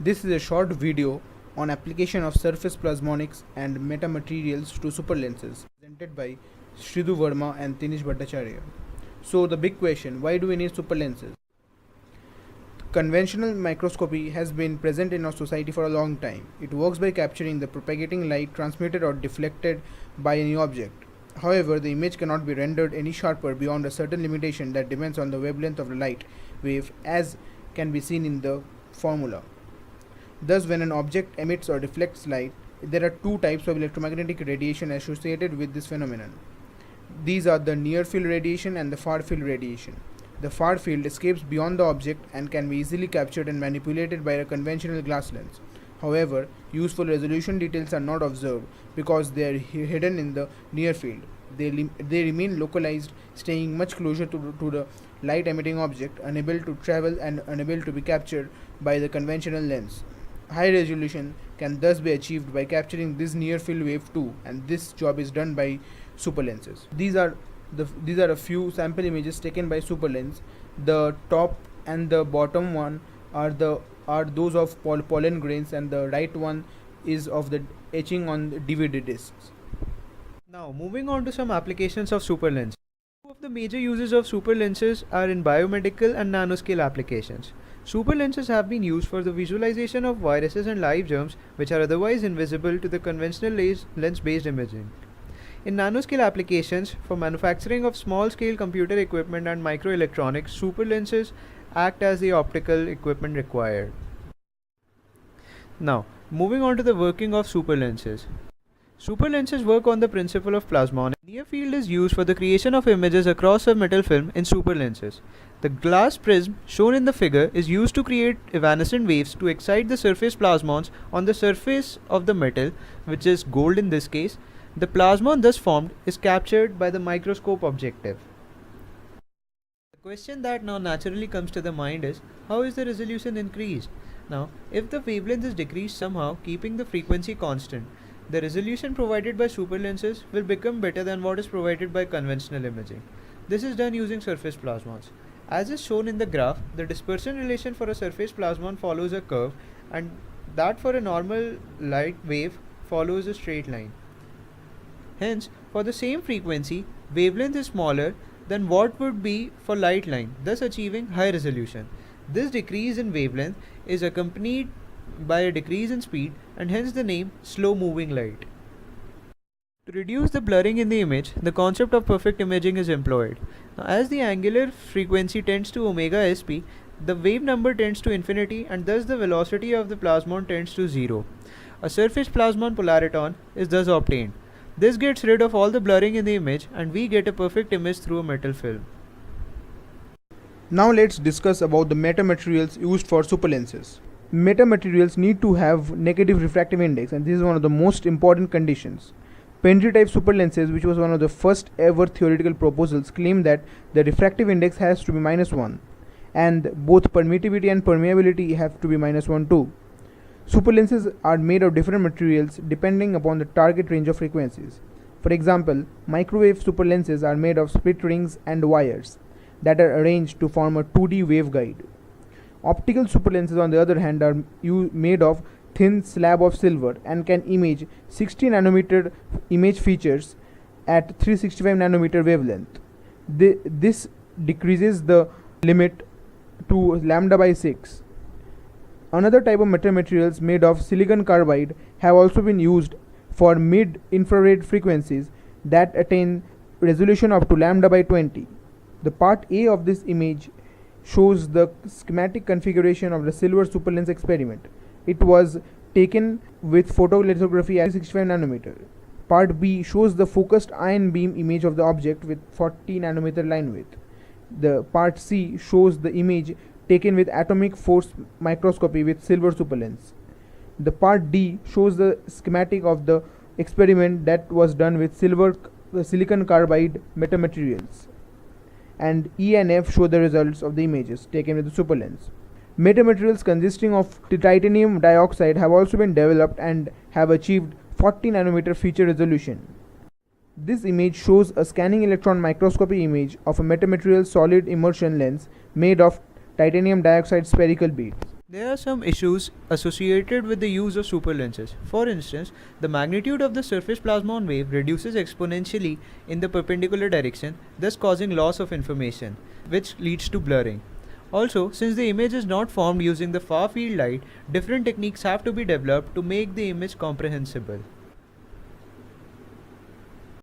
This is a short video on application of surface plasmonics and metamaterials to superlenses, presented by Shridu Verma and Tinish Bhattacharya. So the big question, why do we need superlenses? Conventional microscopy has been present in our society for a long time. It works by capturing the propagating light transmitted or deflected by any object. However, the image cannot be rendered any sharper beyond a certain limitation that depends on the wavelength of the light wave, as can be seen in the formula. Thus, when an object emits or deflects light, there are two types of electromagnetic radiation associated with this phenomenon. These are the near field radiation and the far field radiation. The far field escapes beyond the object and can be easily captured and manipulated by a conventional glass lens. However, useful resolution details are not observed because they are hidden in the near field. They remain localized, staying much closer to the light emitting object, unable to travel and unable to be captured by the conventional lens. High resolution can thus be achieved by capturing this near field wave too, and this job is done by superlenses. These are a few sample images taken by superlens. The top and the bottom one are those of pollen grains, and the right one is of the etching on the DVD discs. Now, moving on to some applications of superlenses. Two of the major uses of superlenses are in biomedical and nanoscale applications. Superlenses have been used for the visualization of viruses and live germs which are otherwise invisible to the conventional lens-based imaging. In nanoscale applications, for manufacturing of small-scale computer equipment and microelectronics, superlenses act as the optical equipment required. Now, moving on to the working of superlenses. Superlenses work on the principle of plasmonics. Near field is used for the creation of images across a metal film in superlenses. The glass prism shown in the figure is used to create evanescent waves to excite the surface plasmons on the surface of the metal, which is gold in this case. The plasmon thus formed is captured by the microscope objective. The question that now naturally comes to the mind is, how is the resolution increased? Now, if the wavelength is decreased somehow, keeping the frequency constant, the resolution provided by superlenses will become better than what is provided by conventional imaging. This is done using surface plasmons. As is shown in the graph, the dispersion relation for a surface plasmon follows a curve, and that for a normal light wave follows a straight line. Hence, for the same frequency, wavelength is smaller than what would be for light line, thus achieving high resolution. This decrease in wavelength is accompanied by a decrease in speed, and hence the name slow moving light. To reduce the blurring in the image, the concept of perfect imaging is employed. Now, as the angular frequency tends to omega sp, the wave number tends to infinity, and thus the velocity of the plasmon tends to 0. A surface plasmon polariton is thus obtained. This gets rid of all the blurring in the image, and we get a perfect image through a metal film. Now let's discuss about the metamaterials used for superlenses. Metamaterials need to have negative refractive index, and this is one of the most important conditions. Pendry type superlenses, which was one of the first ever theoretical proposals, claim that the refractive index has to be -1, and both permittivity and permeability have to be -1 too. Superlenses are made of different materials depending upon the target range of frequencies. For example, microwave superlenses are made of split rings and wires that are arranged to form a 2D waveguide. Optical superlenses, on the other hand, are made of thin slab of silver and can image 60 nanometer image features at 365 nanometer wavelength. This decreases the limit to lambda by 6. Another type of metamaterials made of silicon carbide have also been used for mid-infrared frequencies that attain resolution up to lambda by 20. The part A of this image shows the schematic configuration of the silver superlens experiment. It was taken with photolithography at 65 nanometer. Part B shows the focused ion beam image of the object with 40 nanometer line width. The part C shows the image taken with atomic force microscopy with silver superlens. The part D shows the schematic of the experiment that was done with silicon carbide metamaterials. And E and F show the results of the images taken with the superlens. Metamaterials consisting of titanium dioxide have also been developed and have achieved 40 nanometer feature resolution. This image shows a scanning electron microscopy image of a metamaterial solid immersion lens made of titanium dioxide spherical beads. There are some issues associated with the use of superlenses. For instance, the magnitude of the surface plasmon wave reduces exponentially in the perpendicular direction, thus causing loss of information, which leads to blurring. Also, since the image is not formed using the far field light, different techniques have to be developed to make the image comprehensible.